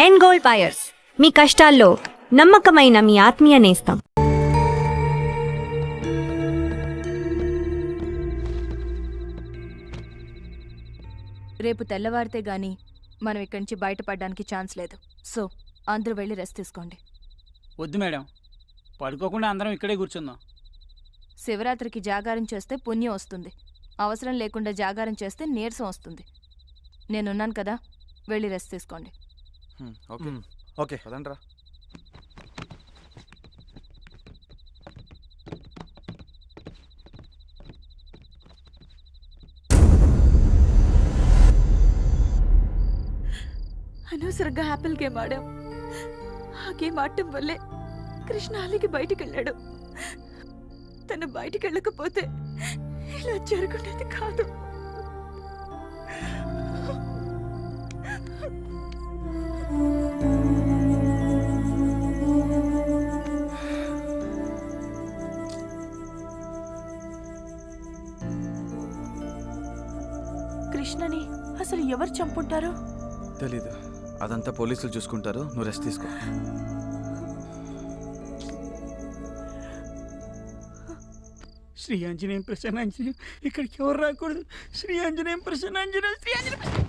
End gold buyers, మీ కష్టాల్లో నమ్మకమైన మీ ఆత్మీయ నేస్తం. రేపు తెల్లవారితే గాని మనం ఇక్కడి నుంచి బయటపడడానికి ఛాన్స్ లేదు. సో అందరూ వెళ్ళి రెస్ట్ తీసుకోండి. వద్దు మేడం, పడుకోకుండా అందరం ఇక్కడే కూర్చుందాం. శివరాత్రికి జాగారం చేస్తే పుణ్యం వస్తుంది. అవసరం లేకుండా జాగారం చేస్తే నీరసం వస్తుంది. నేనున్నాను కదా, వెళ్ళి రెస్ట్ తీసుకోండి. ఓకే ఓకే పదండ్రా. అనవసరంగా యాపిల్ గేమ్ ఆడాం. ఆ గేమ్ ఆడటం వల్లే కృష్ణ అలిగి బయటికి వెళ్ళాడు. తను బయటికి వెళ్ళకపోతే ఇలా జరుగుండేది కాదు. కృష్ణని అసలు ఎవరు చంపుంటారు తెలీదు, అదంతా పోలీసులు చూసుకుంటారు. నువ్వు రెస్ట్ తీసుకో. శ్రీ ఆంజనేయం ప్రసన్నాంజనేయం, ఇక్కడికి ఎవరు రాకూడదు. శ్రీ ఆంజనేయం ప్రసన్నాంజనేయం, శ్రీ ఆంజనేయం.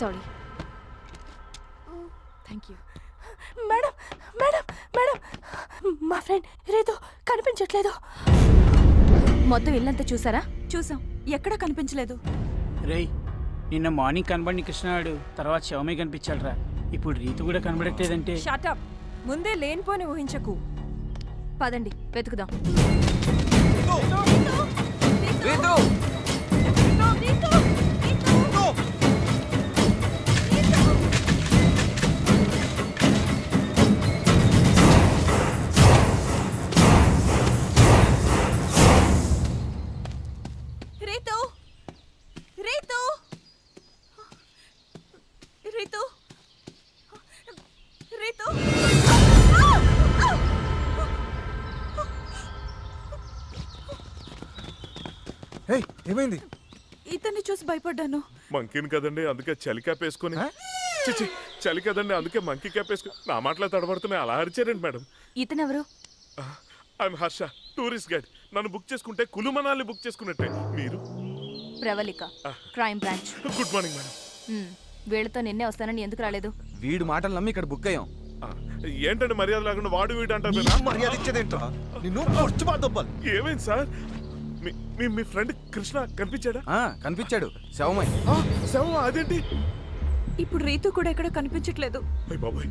Sorry. Thank you. Madam madam madam, మా ఫ్రెండ్ రీతు కనిపించట్లేదు. మొత్తం ఇల్లంతా చూసారా? చూసాం, ఎక్కడా కనిపించలేదు. రేయ్, నిన్న మార్నింగ్ కనబడిన కృష్ణాడు తర్వాత శవమే కనిపించాడురా. ఇప్పుడు రీతు కూడా కనబడట్లేదంటే షటప్, ముందే లేనిపోని ఊహించకు. పదండి వెతుకుదాం. రీతు, రీతు, రీతు, రీతు. ఏమైంది? ఇతన్ని చూసి భయపడ్డాను. మంకీని కదండి, అందుకే చలి క్యాప్ వేసుకొని. చిచి, చలి కదండి, అందుకే మంకీ క్యాప్ వేసుకొని. నా మాటలో తడబడుతున్నాయి, అలా అరిచారండి మేడం. ఇతనెవరు? I'm Harsha, tourist guide. నన్ను బుక్ చేసుకుంటే కులు మనాలి బుక్ చేసుకున్నట్టే. మీరు? Pravallika, crime branch. Good morning madam. వీళ్ళతో నిన్నే వస్తానని ఎందుకు రాలేదు? వీడు మాటలు నమ్మి ఇక్కడ బుక్ అయ్యాం. ఏంటండి మర్యాద లేకుండా వాడు వీడు అంటారు? మర్యాద ఇచ్చేదేంట్రా? నిన్ను పొడుచుబాదొబ్బాలి. ఏమైంది సార్? మీ ఫ్రెండ్ కృష్ణ కనిపించాడా? కనిపించాడు, శవమై. శవం? అదేంటి? ఇప్పుడు రీతు కూడా ఎక్కడ కనిపించట్లేదు. అయ్య బాబాయ్,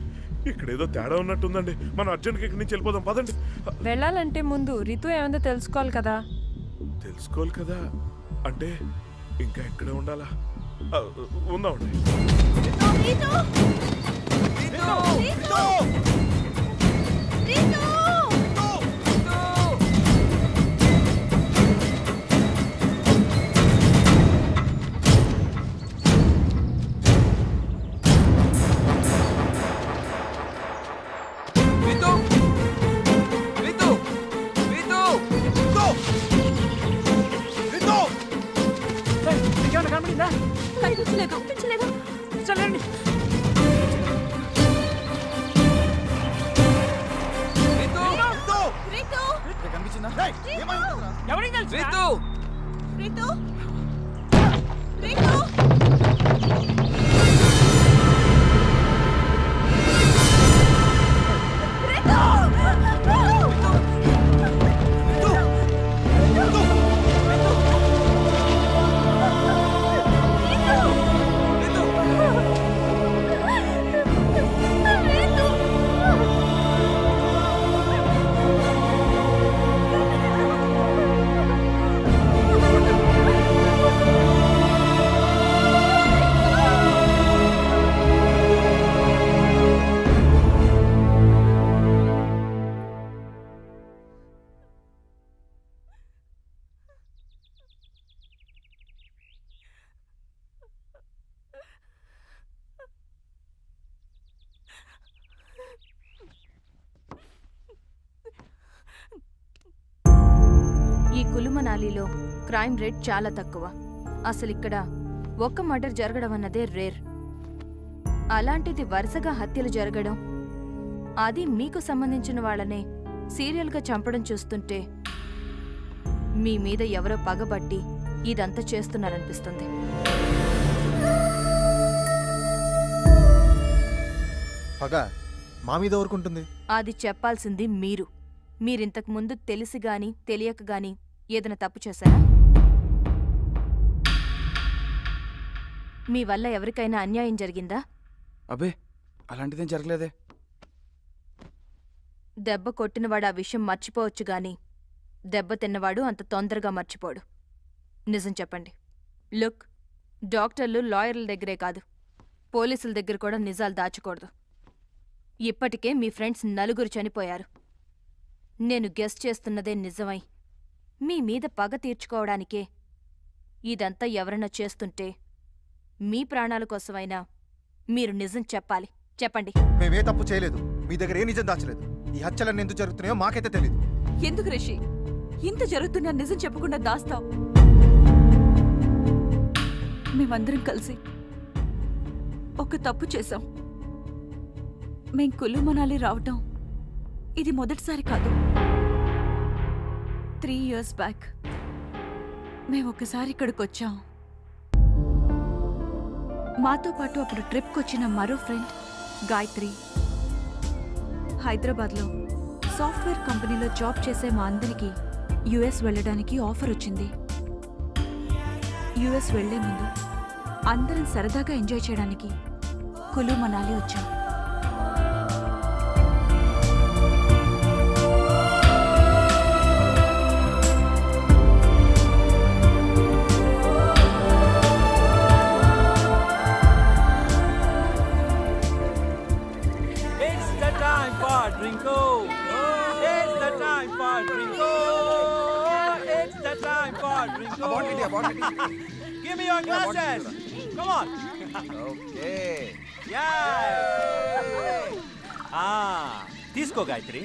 ఇక్కడ ఏదో తేడా ఉన్నట్టుందండి. మనం అర్జెంట్గా ఇక్కడి నుంచి వెళ్ళిపోదాం, పదండి. వెళ్ళాలంటే ముందు రితు ఏమందో తెలుసుకోవాలి కదా. తెలుసుకోవాలి కదా అంటే ఇంకా ఎక్కడే ఉండాలా? ఉందామండి. కనిపించలేదు, కనిపించలేదు. చల్లండి. కనిపించిందా? ఎవరికి తెలుసు? రీతు! రీతు, రీతు. ఈ కులుమనాలిలో క్రైమ్ రేట్ చాలా తక్కువ. అసలు ఇక్కడ ఒక్క మర్డర్ జరగడం అన్నదే రేర్. అలాంటిది వరుసగా హత్యలు జరగడం, అది మీకు సంబంధించిన వాళ్ళనే సీరియల్గా చంపడం చూస్తుంటే మీ మీద ఎవరో పగబట్టి ఇదంతా చేస్తున్నారనిపిస్తుంది. పగ మా మీద ఊరుకుంటుంది. అది చెప్పాల్సింది మీరు. మీరింతకు ముందు తెలిసి గాని తెలియక గాని ఏదైనా తప్పు చేశారా? మీ వల్ల ఎవరికైనా అన్యాయం జరిగిందా? అబే, అలాంటిదేం జరగలేదే. దెబ్బ కొట్టినవాడు ఆ విషయం మర్చిపోవచ్చు గాని దెబ్బ తిన్నవాడు అంత తొందరగా మర్చిపోడు. నిజం చెప్పండి. లుక్, డాక్టర్లు లాయర్ల దగ్గరే కాదు, పోలీసుల దగ్గర కూడా నిజాలు దాచకూడదు. ఇప్పటికే మీ ఫ్రెండ్స్ 4 చనిపోయారు. నేను గెస్ చేస్తున్నదే నిజమై మీ మీద పగ తీర్చుకోవడానికే ఇదంతా ఎవరన్నా చేస్తుంటే మీ ప్రాణాల కోసమైనా మీరు నిజం చెప్పాలి. చెప్పండి. మేమే తప్పు చేయలేదు, మీ దగ్గర ఏ నిజం దాచలేదు. ఈ హత్యలన్నీ ఎందుకు జరుగుతున్నాయో మాకైతే తెలియదు. ఎందుకు రిషి ఇంత జరుగుతున్నా నిజం చెప్పకుండా దాస్తావు? మేమందరం కలిసి ఒక తప్పు చేశాం. మేం కులు మనాలి రావటం ఇది మొదటిసారి కాదు. 3 years బ్యాక్ మేము ఒకసారి ఇక్కడికి వచ్చాం. మాతో పాటు అప్పుడు ట్రిప్కి వచ్చిన మరో ఫ్రెండ్ గాయత్రి. హైదరాబాద్లో సాఫ్ట్వేర్ కంపెనీలో జాబ్ చేసే మా అందరికీ యుఎస్ వెళ్ళడానికి ఆఫర్ వచ్చింది. యుఎస్ వెళ్లే ముందు అందరం సరదాగా ఎంజాయ్ చేయడానికి కులు మనాలి వచ్చాం. It's the time for Drinko. It's the time for Drinko. It's the time for Drinko. Give me your glasses. Come on. Okay. Yeah. తీసుకో గాయత్రి.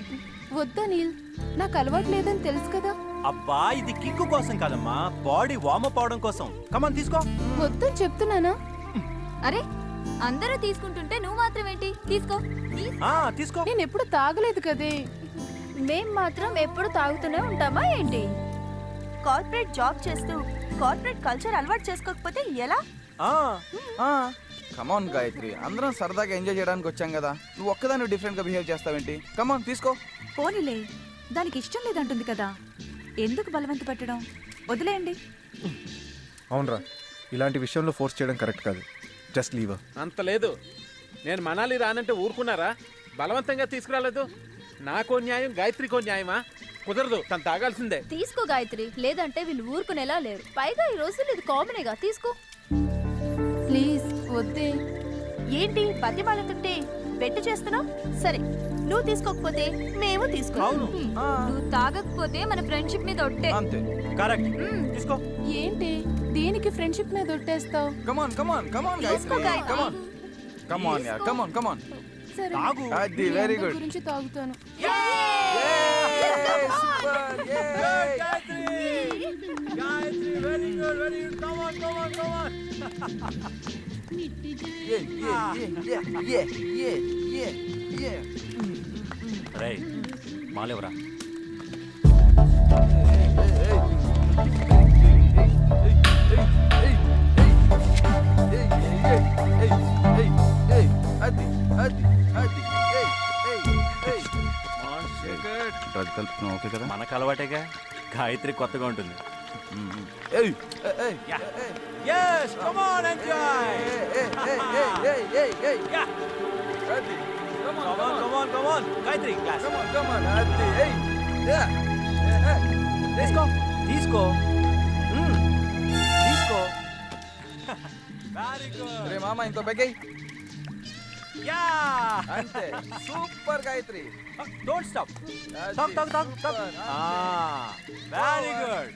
వద్దా నీల్, నాకు అలవాటు లేదని తెలుసు కదా. అబ్బా ఇది కిక్కు కోసం కాదమ్మా, బాడీ వార్మప్ అవడం కోసం. కమాన్ తీసుకో. వద్దని చెప్తున్నానా? అరే అందరూ తీసుకుంటుంటే నువ్వు మాత్రం ఏంటి? తీసుకో. తీసుకో. నేను ఎప్పుడు తాగలేదు కదే. మేం మాత్రం ఎప్పుడు తాగుతూనే ఉంటామా ఏంటి? కార్పొరేట్ జాబ్ చేస్తూ కార్పొరేట్ కల్చర్ అలవాటు చేసుకోకపోతే ఎలా? కమాన్ గాయత్రి, అందరం సరదాగా ఎంజాయ్ చేయడానికి వచ్చాం కదా, నువ్వు ఒక్కదాన్ని డిఫరెంట్ గా బిహేవ్ చేస్తావేంటి? కమాన్ తీసుకో. పోనీలే, దానికి ఇష్టం లేదంటుంది కదా, ఎందుకు బలవంత పెట్టడం? వదిలేయండి. అవునరా, ఇలాంటి విషయంలో ఫోర్స్ చేయడం కరెక్ట్ కాదు. Just leave. అంత లేదు. నేను మనాలి రానంటే ఊరుకున్నారా? బలవంతంగా తీసుకురాలేదు. నాకో న్యాయం, గాయత్రికో న్యాయమా? కుదరదు, తను తాగాల్సిందే. తీసుకో గాయత్రి, లేదంటే వీళ్ళు ఊరుకునేలా లేరు. పైగా ఈ రోజులు ఇది కామనేగా. తీసుకో ప్లీజ్ వద్దే. ఏంటి బతిమాలుతుంటే బెట్టు చేస్తున్నావు? సరే, నువ్వు తీసుకోకపోతే మేము తీసుకోవాలి. నువ్వు తాగకపోతే మన ఫ్రెండ్షిప్ మీద ఒట్టే. అంతే. కరెక్ట్. తీసుకో. ఏంటి దీనికి ఫ్రెండ్షిప్ మీద ఒట్టేస్తావు? కమాన్ కమాన్ కమాన్ తీసుకో గాయత్రి, గాయత్రి. కమాన్ కమాన్ యార్, కమాన్ కమాన్. సరే, తాగు. అది మీ వెరీ అందరి గుడ్. గురించి తాగుతాను. Gayatri very good, very good. Come on come on come on. రేయ్ మాలేవరా. డ్రగ్ కలుపుతున్నావు ఓకే కదా? మనకు అలవాటేగా, గాయత్రి కొత్తగా ఉంటుంది. Yes, come on, enjoy. Yeah. Come on. Gayatri glass. తీసుకో. తీసుకో. Very good. రే మామ ఇంకో బెగ్గై. Yeah. అంతే. Super Gayatri. Don't stop. Talk. Very good.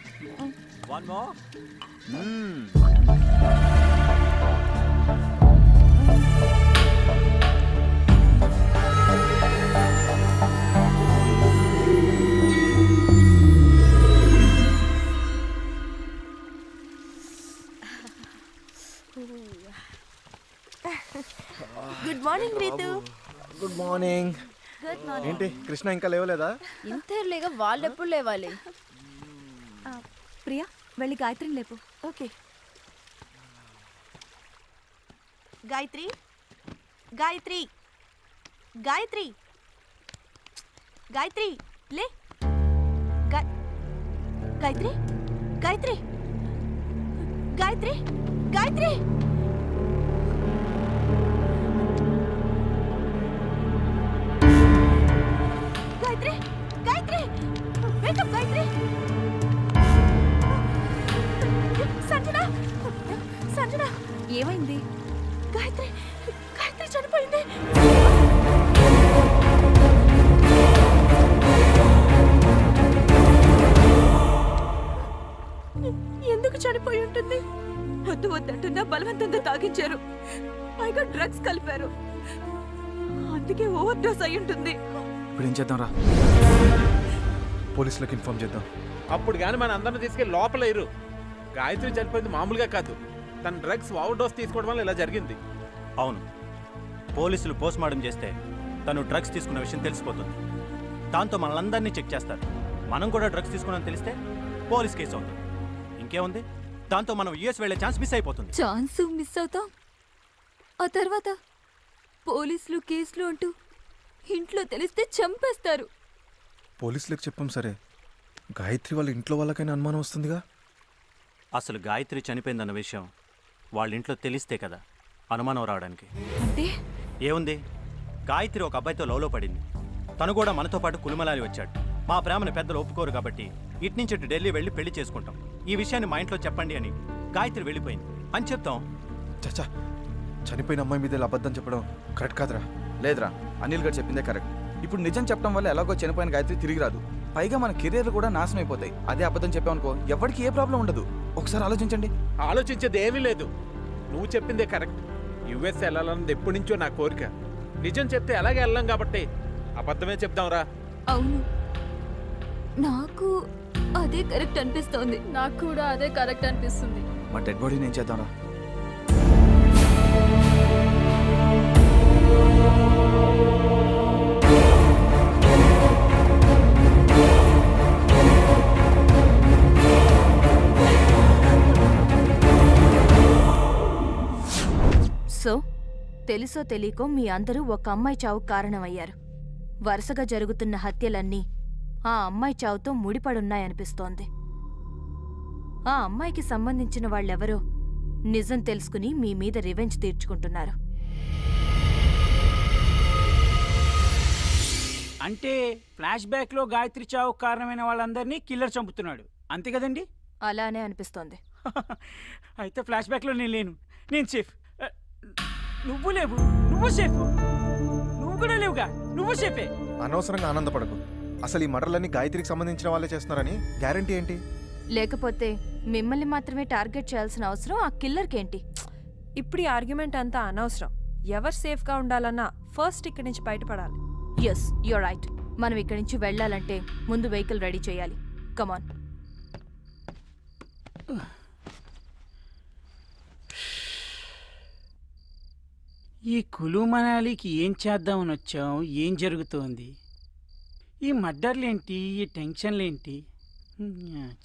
One more. Good morning Ritu. Good morning. Good morning. ఏంటి కృష్ణ ఇంకా లేవలేదా? ఇంతేలేగా వాళ్ళెప్పుడు లేవాలి? ప్రియా, వెళ్ళి గాయత్రిని లేపు. ఓకే. గాయత్రి, గాయత్రి, గాయత్రి, గాయత్రి లే. గాయత్రి, గాయత్రి, గాయత్రి, గాయత్రి. గాయత్రి, గాయత్రి, వేకప్ గాయత్రి. సంజన, ఏమైంది? గాయత్రి చనిపోయింది. ఎందుకు చనిపోయి ఉంటుంది? వద్దంటున్నా బలవంతంగా తాగించారు, పైగా డ్రగ్స్ కలిపారు. అందుకే ఓవర్ డోస్ అయి ఉంటుంది. ఇప్పుడు ఏం చేద్దాం రా? పోలీసులకు ఇన్ఫార్మ్ చేద్దాం. అప్పుడు కానీ మన అందరిని తీసుకెళ్ళి లోపలేరు. గాయత్రి చనిపోయింది మామూలుగా కాదు, తన డ్రగ్స్ ఓవర్ డోస్ తీసుకోవడం వల్ల ఇలా జరిగింది. అవును, పోలీసులు పోస్ట్ మార్టం చేస్తే తను డ్రగ్స్ తీసుకున్న విషయం తెలిసిపోతుంది. దాంతో మనల్ని చెక్ చేస్తారు. మనం కూడా డ్రగ్స్ తీసుకున్నామని తెలిస్తే పోలీస్ కేసు అవుతుంది. ఇంకేముంది, దాంతో మనం యూఎస్ వెళ్ళే ఛాన్స్ మిస్ అయిపోతుంది. ఛాన్స్ మిస్ అవుతాం, ఆ తర్వాత పోలీసులు కేసులు అంటూ ఇంట్లో తెలిస్తే చంపేస్తారు. పోలీసులకు చెప్పాం సరే, గాయత్రి వాళ్ళ ఇంట్లో వాళ్ళకైనా అనుమానం వస్తుందిగా. అసలు గాయత్రి చనిపోయిందన్న విషయం వాళ్ళ ఇంట్లో తెలిస్తే కదా అనుమానం రావడానికి. అంటే ఏముంది, గాయత్రి ఒక అబ్బాయితో లవ్లో పడింది. తను కూడా మనతో పాటు కులుమలాలి వచ్చాడు. మా ప్రేమను పెద్దలు ఒప్పుకోరు కాబట్టి ఇట్నుంచి ఇటు ఢిల్లీ వెళ్ళి పెళ్లి చేసుకుంటాం. ఈ విషయాన్ని మా ఇంట్లో చెప్పండి అని గాయత్రి వెళ్ళిపోయింది అని చెప్తాం. చచ్చా, చనిపోయిన అమ్మాయి మీద ఇలా అబద్ధం చెప్పడం కరెక్ట్ కాదురా. లేదురా, అనిల్ గారు చెప్పిందే కరెక్ట్. ఇప్పుడు నిజం చెప్పడం వల్ల ఎలాగో చనిపోయిన గాయత్రి తిరిగి రాదు. పైగా మన కెరీర్లు కూడా నాశనం అయిపోతాయి. అదే అబద్ధం చెప్పామనుకో ఎవరికి ఏ ప్రాబ్లం ఉండదు. ఒకసారి ఆలోచించండి. ఆలోచించేది ఏమీ లేదు. నువ్వు చెప్పిందే కరెక్ట్. యుఎస్ వెళ్ళాలన్నది ఎప్పటి నుంచో నా కోరిక. నిజం చెప్తే అలాగే వెళ్ళాం కాబట్టి అబద్ధమే చెప్దాంరా. అవును, నాకు అదే కరెక్ట్ అనిపిస్తోంది. నాకు కూడా అదే కరెక్ట్ అనిపిస్తుంది. మా డెడ్ బాడీని ఏం చేద్దాంరా? సో తెలుసో తెలియకో మీ అందరూ ఒక అమ్మాయి చావుకు కారణమయ్యారు. వరుసగా జరుగుతున్న హత్యలన్నీ ఆ అమ్మాయి చావుతో ముడిపడున్నాయనిపిస్తోంది. ఆ అమ్మాయికి సంబంధించిన వాళ్ళెవరో నిజం తెలుసుకుని మీ మీద రివెంజ్ తీర్చుకుంటున్నారు. అంటే ఫ్లాష్ బ్యాక్ లో గాయత్రి చావు కారణమైన వాళ్ళందరినీ కిల్లర్ చంపుతున్నాడు, అంతే కదండి? అలానే అనిపిస్తోంది. అయితే ఫ్లాష్ బ్యాక్ లో నేను లేను, నేను సేఫ్. నువ్వు లేవు, నువ్వు సేఫ్. నువ్వు కూడా లేవుగా, నువ్వు సేఫే. అనవసరంగా ఆనందపడకు. అసలు ఈ మర్డర్లన్నీ గాయత్రికి సంబంధించిన వాళ్ళే చేస్తున్నారని గ్యారంటీ ఏంటి? లేకపోతే మిమ్మల్ని మాత్రమే టార్గెట్ చేయాల్సిన అవసరం ఆ కిల్లర్కేంటి? ఇప్పుడు ఈ ఆర్గ్యుమెంట్ అంతా అనవసరం. ఎవరు సేఫ్గా ఉండాలన్నా ఫస్ట్ ఇక్కడి నుంచి బయటపడాలి. Yes, you're right. మనం ఇక్కడి నుంచి వెళ్ళాలంటే ముందు వెహికల్ రెడీ చేయాలి. కమాన్. ఈ కులు మనాలికి ఏం చేద్దామని వచ్చాం? ఏం జరుగుతోంది? ఈ మర్డర్లేంటి? ఈ టెన్షన్లేంటి?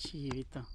జీవితం